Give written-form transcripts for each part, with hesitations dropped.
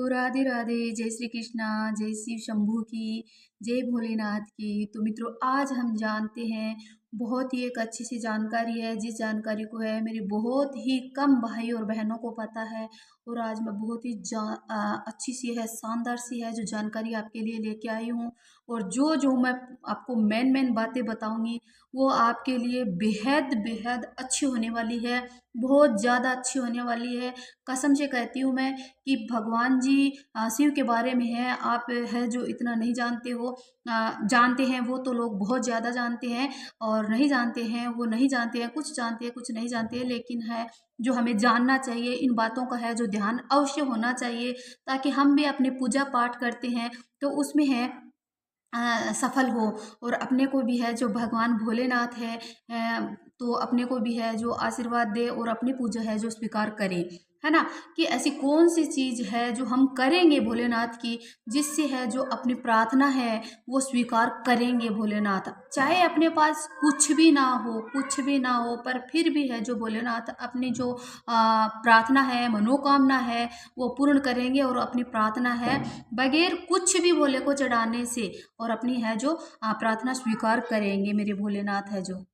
तो राधे राधे, जय श्री कृष्णा, जय शिव शंभू की, जय भोलेनाथ की। तो मित्रों, आज हम जानते हैं, बहुत ही एक अच्छी सी जानकारी है, जिस जानकारी को है मेरे बहुत ही कम भाई और बहनों को पता है। और आज मैं बहुत ही अच्छी सी है, शानदार सी है जो जानकारी आपके लिए लेके आई हूँ। और जो जो मैं आपको मेन मेन बातें बताऊंगी वो आपके लिए बेहद बेहद अच्छी होने वाली है, बहुत ज़्यादा अच्छी होने वाली है। कसम से कहती हूँ मैं कि भगवान जी शिव के बारे में है, आप है जो इतना नहीं जानते हो, जानते हैं वो तो लोग बहुत ज़्यादा जानते हैं, और नहीं जानते हैं वो नहीं जानते हैं, कुछ जानते हैं कुछ नहीं जानते हैं। लेकिन है जो हमें जानना चाहिए, इन बातों का है जो ध्यान अवश्य होना चाहिए, ताकि हम भी अपने पूजा पाठ करते हैं तो उसमें है सफल हो। और अपने को भी है जो भगवान भोलेनाथ है, तो अपने को भी है जो आशीर्वाद दे और अपनी पूजा है जो स्वीकार करे, है ना। कि ऐसी कौन सी चीज़ है जो हम करेंगे भोलेनाथ की, जिससे है जो अपनी प्रार्थना है वो स्वीकार करेंगे भोलेनाथ। चाहे अपने पास कुछ भी ना हो, कुछ भी ना हो, पर फिर भी है जो भोलेनाथ अपनी जो प्रार्थना है, मनोकामना है वो पूर्ण करेंगे। और अपनी प्रार्थना है बगैर कुछ भी भोले को चढ़ाने से, और अपनी है जो प्रार्थना स्वीकार करेंगे मेरे भोलेनाथ है जो।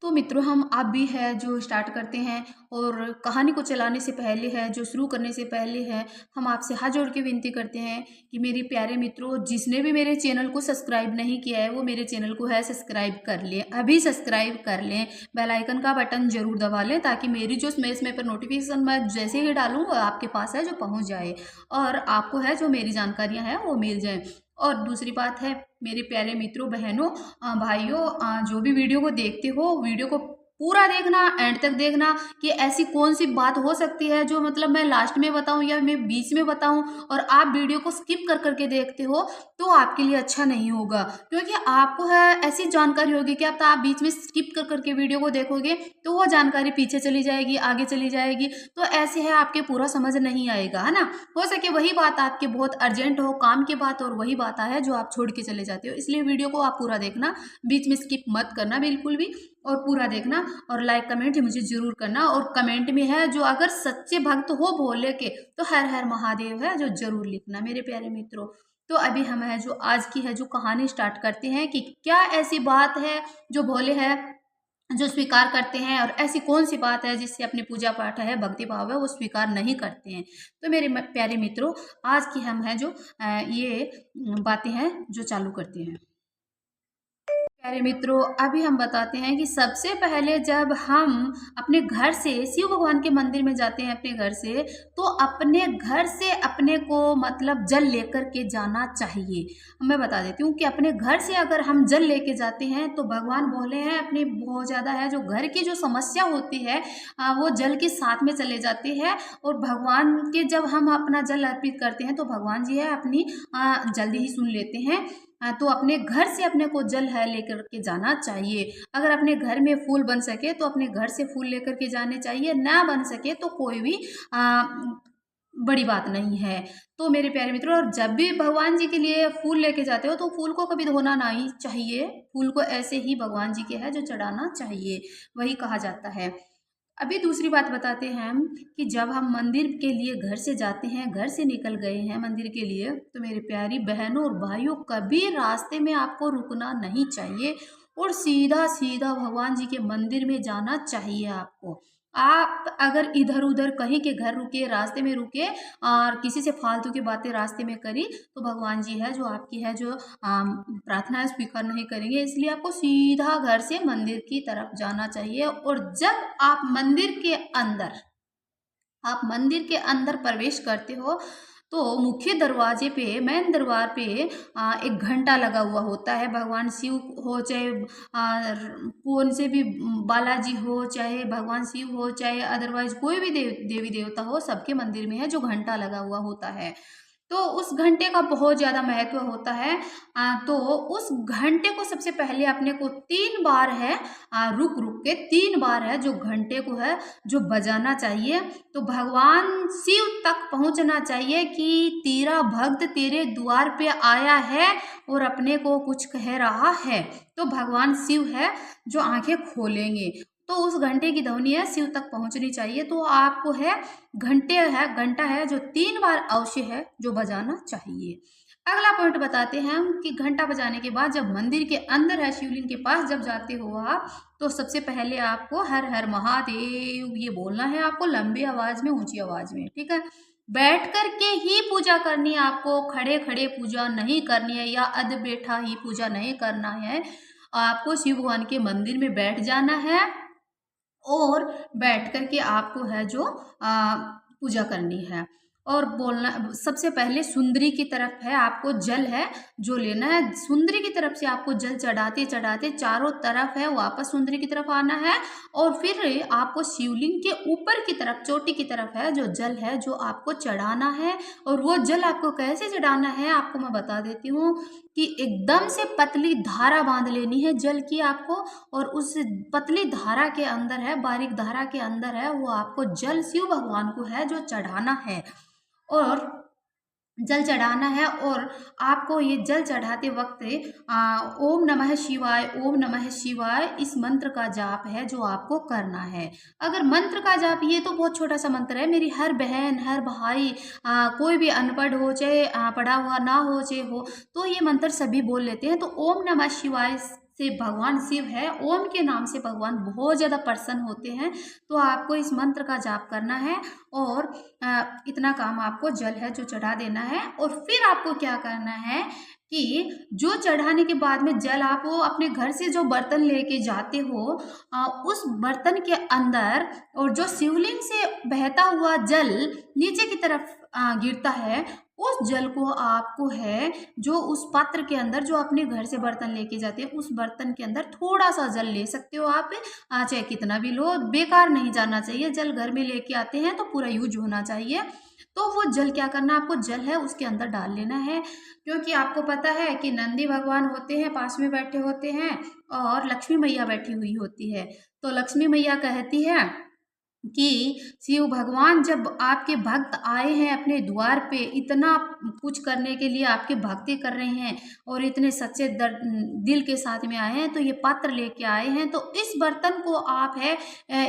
तो मित्रों, हम अब भी है जो स्टार्ट करते हैं। और कहानी को चलाने से पहले है जो शुरू करने से पहले है, हम आपसे हाथ जोड़ के विनती करते हैं कि मेरे प्यारे मित्रों, जिसने भी मेरे चैनल को सब्सक्राइब नहीं किया है वो मेरे चैनल को है सब्सक्राइब कर लें, अभी सब्सक्राइब कर लें, बेल आइकन का बटन जरूर दबा लें, ताकि मेरी जो मैं इसमें पर नोटिफिकेशन मैं जैसे ही डालूँ वो आपके पास है जो पहुँच जाए, और आपको है जो मेरी जानकारियाँ हैं वो मिल जाए। और दूसरी बात है मेरे प्यारे मित्रों, बहनों, भाइयों, जो भी वीडियो को देखते हो, वीडियो को पूरा देखना, एंड तक देखना, कि ऐसी कौन सी बात हो सकती है जो मतलब मैं लास्ट में बताऊं या मैं बीच में बताऊं, और आप वीडियो को स्किप कर करके देखते हो तो आपके लिए अच्छा नहीं होगा। क्योंकि आपको है ऐसी जानकारी होगी कि अब आप बीच में स्किप कर करके वीडियो को देखोगे तो वो जानकारी पीछे चली जाएगी, आगे चली जाएगी, तो ऐसे है आपके पूरा समझ नहीं आएगा, है ना। हो सके वही बात आपके बहुत अर्जेंट हो, काम की बात, और वही बात है जो आप छोड़ के चले जाते हो। इसलिए वीडियो को आप पूरा देखना, बीच में स्किप मत करना बिल्कुल भी, और पूरा देखना, और लाइक कमेंट मुझे जरूर करना। और कमेंट में है जो अगर सच्चे भक्त हो भोले के तो हर हर महादेव है जो जरूर लिखना मेरे प्यारे मित्रों। तो अभी हम है जो आज की है जो कहानी स्टार्ट करते हैं कि क्या ऐसी बात है जो भोले है जो स्वीकार करते हैं, और ऐसी कौन सी बात है जिससे अपनी पूजा पाठ है, भक्ति भाव है वो स्वीकार नहीं करते हैं। तो मेरे प्यारे मित्रों, आज की हम है जो ये बातें हैं जो चालू करते हैं। प्यारे मित्रों, अभी हम बताते हैं कि सबसे पहले जब हम अपने घर से शिव भगवान के मंदिर में जाते हैं अपने घर से, तो अपने घर से अपने को मतलब जल लेकर के जाना चाहिए। मैं बता देती हूँ कि अपने घर से अगर हम जल लेके जाते हैं तो भगवान बोले हैं अपनी बहुत ज़्यादा है जो घर की जो समस्या होती है वो जल के साथ में चले जाते हैं। और भगवान के जब हम अपना जल अर्पित करते हैं तो भगवान जी है अपनी जल्दी ही सुन लेते हैं। तो अपने घर से अपने को जल है लेकर के जाना चाहिए। अगर अपने घर में फूल बन सके तो अपने घर से फूल लेकर के जाने चाहिए, ना बन सके तो कोई भी बड़ी बात नहीं है। तो मेरे प्यारे मित्रों, और जब भी भगवान जी के लिए फूल लेके जाते हो तो फूल को कभी धोना नहीं चाहिए, फूल को ऐसे ही भगवान जी के है जो चढ़ाना चाहिए, वही कहा जाता है। अभी दूसरी बात बताते हैं हम कि जब हम मंदिर के लिए घर से जाते हैं, घर से निकल गए हैं मंदिर के लिए, तो मेरी प्यारी बहनों और भाइयों, कभी रास्ते में आपको रुकना नहीं चाहिए, और सीधा सीधा भगवान जी के मंदिर में जाना चाहिए आपको। आप अगर इधर उधर कहीं के घर रुके, रास्ते में रुके, और किसी से फालतू की बातें रास्ते में करी, तो भगवान जी है जो आपकी है जो प्रार्थना स्वीकार नहीं करेंगे। इसलिए आपको सीधा घर से मंदिर की तरफ जाना चाहिए। और जब आप मंदिर के अंदर प्रवेश करते हो तो मुख्य दरवाजे पे, मेन दरबार पे एक घंटा लगा हुआ होता है। भगवान शिव हो चाहे कौन से भी बालाजी हो, चाहे भगवान शिव हो, चाहे अदरवाइज कोई भी देवी देवता हो, सबके मंदिर में है जो घंटा लगा हुआ होता है। तो उस घंटे का बहुत ज़्यादा महत्व होता है। तो उस घंटे को सबसे पहले अपने को 3 बार है रुक रुक के 3 बार है जो घंटे को है जो बजाना चाहिए। तो भगवान शिव तक पहुंचना चाहिए कि तेरा भक्त तेरे द्वार पे आया है और अपने को कुछ कह रहा है। तो भगवान शिव है जो आंखें खोलेंगे, तो उस घंटे की ध्वनि है शिव तक पहुंचनी चाहिए। तो आपको है घंटा है जो 3 बार अवश्य है जो बजाना चाहिए। अगला पॉइंट बताते हैं हम कि घंटा बजाने के बाद जब मंदिर के अंदर है शिवलिंग के पास जब जाते हो आप, तो सबसे पहले आपको हर हर महादेव ये बोलना है आपको लंबी आवाज में, ऊंची आवाज में, ठीक है। बैठ कर के ही पूजा करनी है आपको, खड़े खड़े पूजा नहीं करनी है या अध बैठा ही पूजा नहीं करना है। आपको शिव भगवान के मंदिर में बैठ जाना है और बैठ कर के आपको है जो पूजा करनी है। और बोलना सबसे पहले सुंदरी की तरफ है आपको जल है जो लेना है। सुंदरी की तरफ से आपको जल चढ़ाते चढ़ाते चारों तरफ है वापस सुंदरी की तरफ आना है और फिर आपको शिवलिंग के ऊपर की तरफ चोटी की तरफ है जो जल है जो आपको चढ़ाना है। और वो जल आपको कैसे चढ़ाना है आपको मैं बता देती हूँ कि एकदम से पतली धारा बांध लेनी है जल की आपको, और उस पतली धारा के अंदर है, बारीक धारा के अंदर है वो आपको जल शिव भगवान को है जो चढ़ाना है और जल चढ़ाना है। और आपको ये जल चढ़ाते वक्त ओम नमः शिवाय, ओम नमः शिवाय इस मंत्र का जाप है जो आपको करना है। अगर मंत्र का जाप, ये तो बहुत छोटा सा मंत्र है, मेरी हर बहन हर भाई कोई भी अनपढ़ हो चाहे पढ़ा हुआ ना हो चाहे हो, तो ये मंत्र सभी बोल लेते हैं। तो ओम नमः शिवाय से भगवान शिव है, ओम के नाम से भगवान बहुत ज़्यादा प्रसन्न होते हैं। तो आपको इस मंत्र का जाप करना है और इतना काम आपको जल है जो चढ़ा देना है। और फिर आपको क्या करना है कि जो चढ़ाने के बाद में जल आप वो अपने घर से जो बर्तन लेके जाते हो उस बर्तन के अंदर, और जो शिवलिंग से बहता हुआ जल नीचे की तरफ गिरता है, उस जल को आपको है जो उस पात्र के अंदर जो अपने घर से बर्तन लेके जाते हैं उस बर्तन के अंदर थोड़ा सा जल ले सकते हो आप, चाहे कितना भी लो, बेकार नहीं जाना चाहिए। जल घर में लेके आते हैं तो पूरा यूज होना चाहिए। तो वो जल क्या करना, आपको जल है उसके अंदर डाल लेना है, क्योंकि आपको पता है कि नंदी भगवान होते हैं पास में बैठे होते हैं और लक्ष्मी मैया बैठी हुई होती है। तो लक्ष्मी मैया कहती है कि शिव भगवान जब आपके भक्त आए हैं अपने द्वार पे, इतना कुछ करने के लिए आपके भक्ति कर रहे हैं और इतने सच्चे दिल के साथ में आए हैं, तो ये पात्र लेके आए हैं। तो इस बर्तन को आप है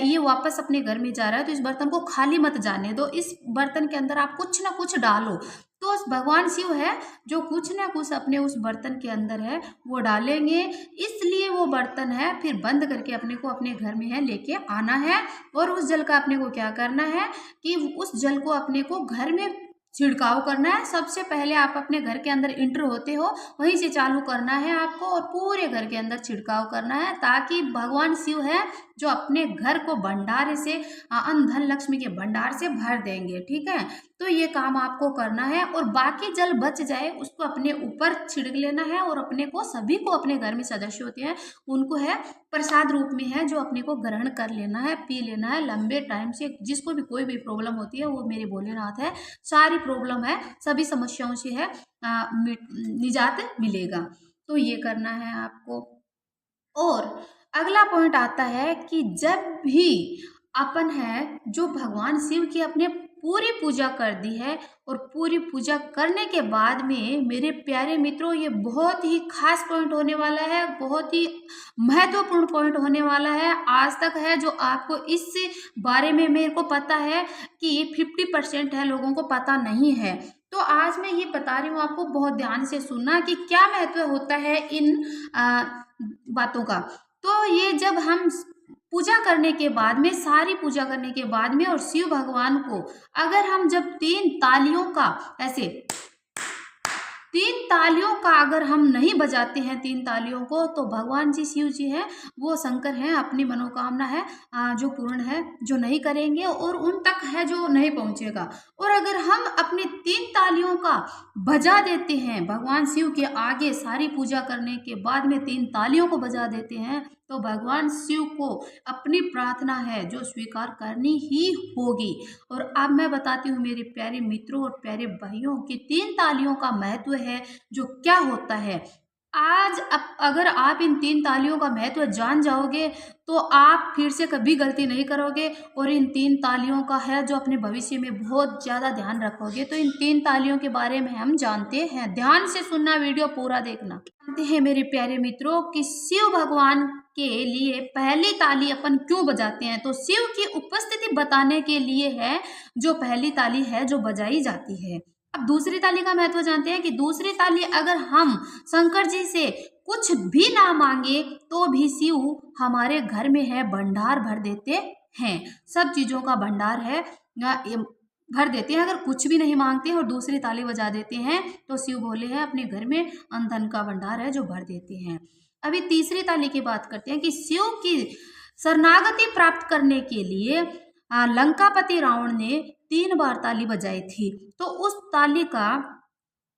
ये वापस अपने घर में जा रहा है तो इस बर्तन को खाली मत जाने दो, इस बर्तन के अंदर आप कुछ ना कुछ डालो। तो भगवान शिव है जो कुछ ना कुछ अपने उस बर्तन के अंदर है वो डालेंगे, इसलिए वो बर्तन है फिर बंद करके अपने को अपने घर में है लेके आना है। और उस जल का अपने को क्या करना है कि उस जल को अपने को घर में छिड़काव करना है। सबसे पहले आप अपने घर के अंदर इंटर होते हो वहीं से चालू करना है आपको और पूरे घर के अंदर छिड़काव करना है, ताकि भगवान शिव है जो अपने घर को भंडारे से अन्न धन लक्ष्मी के भंडार से भर देंगे, ठीक है। तो ये काम आपको करना है और बाकी जल बच जाए उसको अपने ऊपर छिड़क लेना है और अपने को सभी को अपने घर में सदस्य होते हैं उनको है प्रसाद रूप में है जो अपने को ग्रहण कर लेना है, पी लेना है लंबे टाइम से। जिसको भी कोई भी प्रॉब्लम होती है वो मेरे भोलेनाथ है, सारी प्रॉब्लम है सभी समस्याओं से है निजात मिलेगा। तो ये करना है आपको। और अगला पॉइंट आता है कि जब भी अपन है जो भगवान शिव की अपने पूरी पूजा कर दी है और पूरी पूजा करने के बाद में मेरे प्यारे मित्रों ये बहुत ही खास पॉइंट होने वाला है, बहुत ही महत्वपूर्ण पॉइंट होने वाला है। आज तक है जो आपको इस बारे में मेरे को पता है कि ये 50% है लोगों को पता नहीं है। तो आज मैं ये बता रही हूँ आपको, बहुत ध्यान से सुनना कि क्या महत्व होता है इन बातों का। तो ये जब हम पूजा करने के बाद में, सारी पूजा करने के बाद में और शिव भगवान को अगर हम जब 3 तालियों का ऐसे 3 तालियों का अगर हम नहीं बजाते हैं 3 तालियों को, तो भगवान जी शिव जी हैं वो शंकर हैं, अपनी मनोकामना है जो पूर्ण है जो नहीं करेंगे और उन तक है जो नहीं पहुंचेगा। और अगर हम अपने 3 तालियों का बजा देते हैं भगवान शिव के आगे, सारी पूजा करने के बाद में 3 तालियों को बजा देते हैं, तो भगवान शिव को अपनी प्रार्थना है जो स्वीकार करनी ही होगी। और अब मैं बताती हूँ मेरे प्यारे मित्रों और प्यारे भाइयों कि 3 तालियों का महत्व है जो क्या होता है। आज अगर आप इन 3 तालियों का महत्व जान जाओगे, तो आप फिर से कभी गलती नहीं करोगे और इन 3 तालियों का है जो अपने भविष्य में बहुत ज़्यादा ध्यान रखोगे। तो इन 3 तालियों के बारे में हम जानते हैं। ध्यान से सुनना, वीडियो पूरा देखना। जानते हैं मेरे प्यारे मित्रों कि शिव भगवान के लिए पहली ताली अपन क्यों बजाते हैं? तो शिव की उपस्थिति बताने के लिए है जो पहली ताली है जो बजाई जाती है। अब दूसरी ताली का महत्व जानते हैं कि दूसरी ताली अगर हम शंकर जी से कुछ भी ना मांगे तो भी शिव हमारे घर में है भंडार भर देते हैं। सब चीजों का भंडार है भर देते हैं। अगर कुछ भी नहीं मांगते और दूसरी ताली बजा देते हैं तो शिव भोले हैं अपने घर में अन्न धन का भंडार है जो भर देते हैं। अभी तीसरी ताली की बात करते हैं कि शिव की शरणागति प्राप्त करने के लिए लंकापति रावण ने 3 बार ताली बजाई थी। तो उस ताली का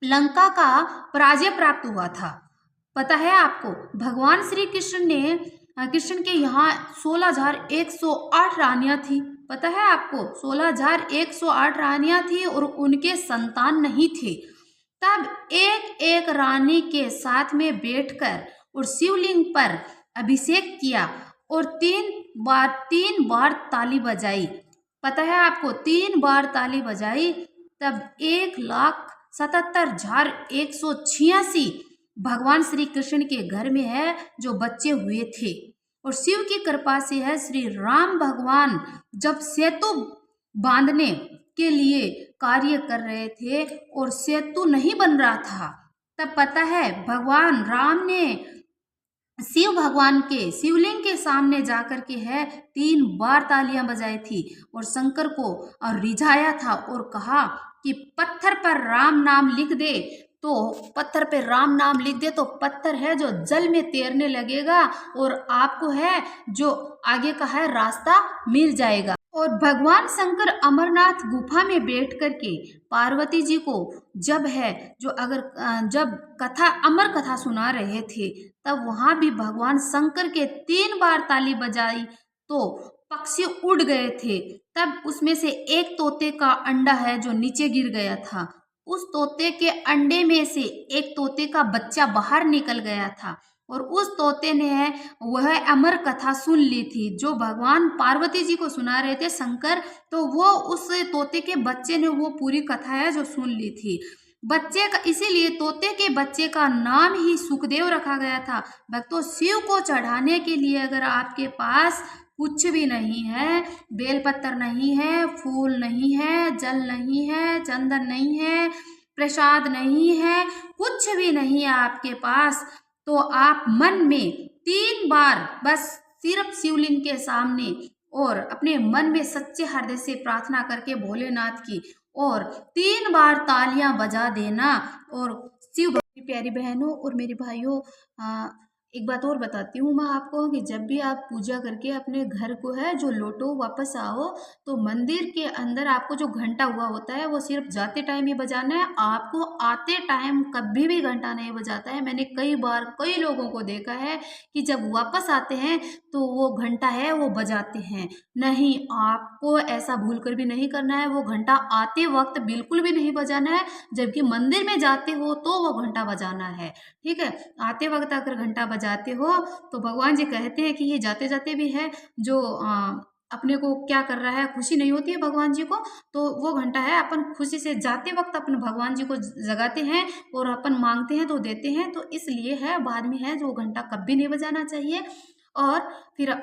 लंका का पराजय प्राप्त हुआ था। पता है आपको? भगवान श्री कृष्ण ने कृष्ण के यहाँ 16,108 रानियां थी। पता है आपको? 16,108 रानियां थी और उनके संतान नहीं थे। तब एक एक रानी के साथ में बैठकर और शिवलिंग पर अभिषेक किया और 3 बार ताली बजाई। पता है आपको? 3 बार ताली बजाई। तब 1,77,186 भगवान श्री कृष्ण के घर में है जो बच्चे हुए थे। और शिव की कृपा से है श्री राम भगवान जब सेतु बांधने के लिए कार्य कर रहे थे और सेतु नहीं बन रहा था, तब पता है भगवान राम ने शिव भगवान के शिवलिंग के सामने जाकर के है 3 बार तालियां बजाई थी और शंकर को रिझाया था और कहा कि पत्थर पर राम नाम लिख दे। तो पत्थर पे राम नाम लिख दे तो पत्थर है जो जल में तैरने लगेगा और आपको है जो आगे का है रास्ता मिल जाएगा। और भगवान शंकर अमरनाथ गुफा में बैठ करके पार्वती जी को जब है जो जब अमर कथा सुना रहे थे, तब वहां भी भगवान शंकर के 3 बार ताली बजाई तो पक्षी उड़ गए थे। तब उसमें से एक तोते का अंडा है जो नीचे गिर गया था। उस तोते के अंडे में से एक तोते का बच्चा बाहर निकल गया था और उस तोते ने है वह अमर कथा सुन ली थी जो भगवान पार्वती जी को सुना रहे थे शंकर। तो वो उस तोते के बच्चे ने वो पूरी कथा है जो सुन ली थी। बच्चे का इसीलिए तोते के बच्चे का नाम ही सुखदेव रखा गया था। भक्तों, शिव को चढ़ाने के लिए अगर आपके पास कुछ भी नहीं है, बेलपत्र नहीं है, फूल नहीं है, जल नहीं है, चंदन नहीं है, प्रसाद नहीं है, कुछ भी नहीं है आपके पास, तो आप मन में 3 बार बस सिर्फ शिवलिंग के सामने और अपने मन में सच्चे हृदय से प्रार्थना करके भोलेनाथ की और 3 बार तालियां बजा देना। और शिव भक्ति प्यारी बहनों और मेरे भाइयों, एक बात और बताती हूँ मैं आपको कि जब भी आप पूजा करके अपने घर को है जो लौटो वापस आओ, तो मंदिर के अंदर आपको जो घंटा हुआ होता है वो सिर्फ जाते टाइम ही बजाना है। आपको आते टाइम कभी भी घंटा नहीं बजाता है। मैंने कई बार कई लोगों को देखा है कि जब वापस आते हैं तो वो घंटा है वो बजाते हैं। नहीं, आपको ऐसा भूल कर भी नहीं करना है। वो घंटा आते वक्त बिल्कुल भी नहीं बजाना है, जबकि मंदिर में जाते हो तो वो घंटा बजाना है। ठीक है? आते वक्त अगर घंटा जाते हो तो भगवान जी कहते हैं कि ये जाते जाते भी है जो अपने को क्या कर रहा है, खुशी नहीं होती है भगवान जी को, तो वो घंटा है अपन खुशी से जाते वक्त अपन भगवान जी को जगाते हैं और अपन मांगते हैं तो देते हैं। तो इसलिए है बाद में है जो घंटा कभी नहीं बजाना चाहिए और फिर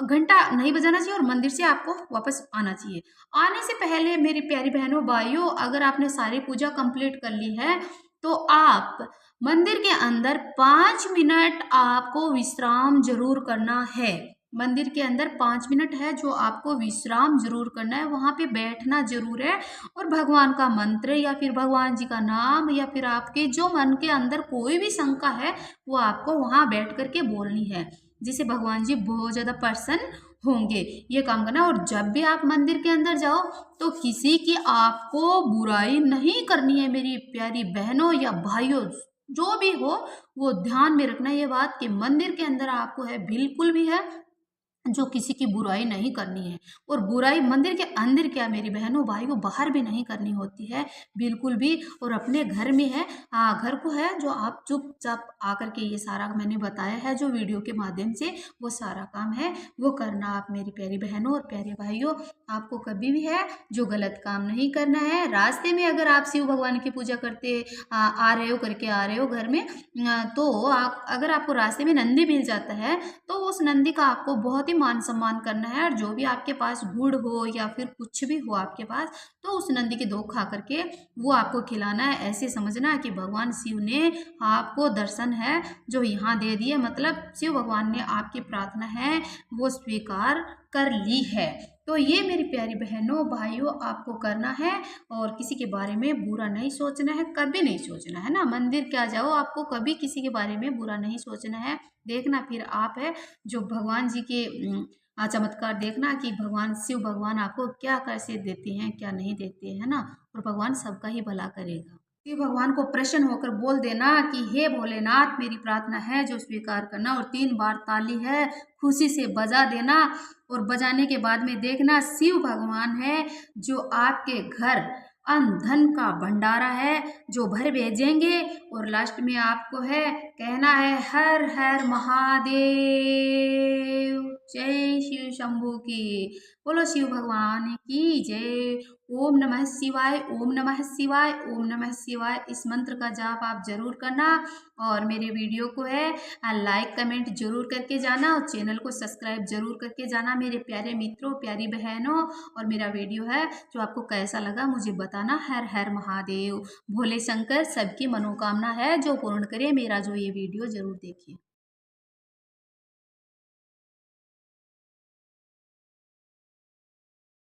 घंटा नहीं बजाना चाहिए और मंदिर से आपको वापस आना चाहिए। आने से पहले मेरी प्यारी बहनों भाइयों, अगर आपने सारी पूजा कंप्लीट कर ली है तो आप मंदिर के अंदर 5 मिनट आपको विश्राम जरूर करना है। मंदिर के अंदर 5 मिनट है जो आपको विश्राम जरूर करना है, वहाँ पे बैठना जरूर है और भगवान का मंत्र या फिर भगवान जी का नाम या फिर आपके जो मन के अंदर कोई भी शंका है वो आपको वहाँ बैठ करके बोलनी है, जिससे भगवान जी बहुत ज़्यादा प्रसन्न होंगे। ये काम करना। और जब भी आप मंदिर के अंदर जाओ तो किसी की आपको बुराई नहीं करनी है मेरी प्यारी बहनों या भाइयों, जो भी हो वो ध्यान में रखना ये बात कि मंदिर के अंदर आपको है बिल्कुल भी है जो किसी की बुराई नहीं करनी है। और बुराई मंदिर के अंदर क्या मेरी बहनों भाइयों बाहर भी नहीं करनी होती है बिल्कुल भी। और अपने घर में है घर को है जो आप चुपचाप आकर के ये सारा मैंने बताया है जो वीडियो के माध्यम से वो सारा काम है वो करना आप मेरी प्यारी बहनों और प्यारे भाइयों। आपको कभी भी है जो गलत काम नहीं करना है। रास्ते में अगर आप शिव भगवान की पूजा करते आ रहे हो करके आ रहे हो घर में तो आप अगर आपको रास्ते में नंदी मिल जाता है तो उस नंदी का आपको बहुत ही मान सम्मान करना है। और जो भी आपके पास गुड़ हो या फिर कुछ भी हो आपके पास तो उस नंदी के दो खा करके वो आपको खिलाना है। ऐसे समझना कि भगवान शिव ने आपको दर्शन है जो यहाँ दे दिए, मतलब शिव भगवान ने आपकी प्रार्थना है वो स्वीकार कर ली है। तो ये मेरी प्यारी बहनों भाइयों आपको करना है और किसी के बारे में बुरा नहीं सोचना है, कभी नहीं सोचना है ना। मंदिर क्या जाओ आपको कभी किसी के बारे में बुरा नहीं सोचना है। देखना फिर आप है जो भगवान जी के चमत्कार देखना कि भगवान शिव भगवान आपको क्या कैसे देते हैं क्या नहीं देते हैं ना। और भगवान सबका ही भला करेगा। शिव भगवान को प्रसन्न होकर बोल देना कि हे भोलेनाथ मेरी प्रार्थना है जो स्वीकार करना। और 3 बार ताली है खुशी से बजा देना। और बजाने के बाद में देखना शिव भगवान है जो आपके घर अन्न धन का भंडारा है जो भर भेजेंगे। और लास्ट में आपको है कहना है हर हर महादेव, जय शिव शंभू की। बोलो शिव भगवान की जय। ओम नमः शिवाय, ओम नमः शिवाय, ओम नमः शिवाय इस मंत्र का जाप आप जरूर करना। और मेरे वीडियो को है लाइक कमेंट जरूर करके जाना और चैनल को सब्सक्राइब जरूर करके जाना मेरे प्यारे मित्रों प्यारी बहनों। और मेरा वीडियो है जो आपको कैसा लगा मुझे बताना। हर हर महादेव। भोले शंकर सबकी मनोकामना है जो पूर्ण करे। मेरा जो ये वीडियो जरूर देखिए।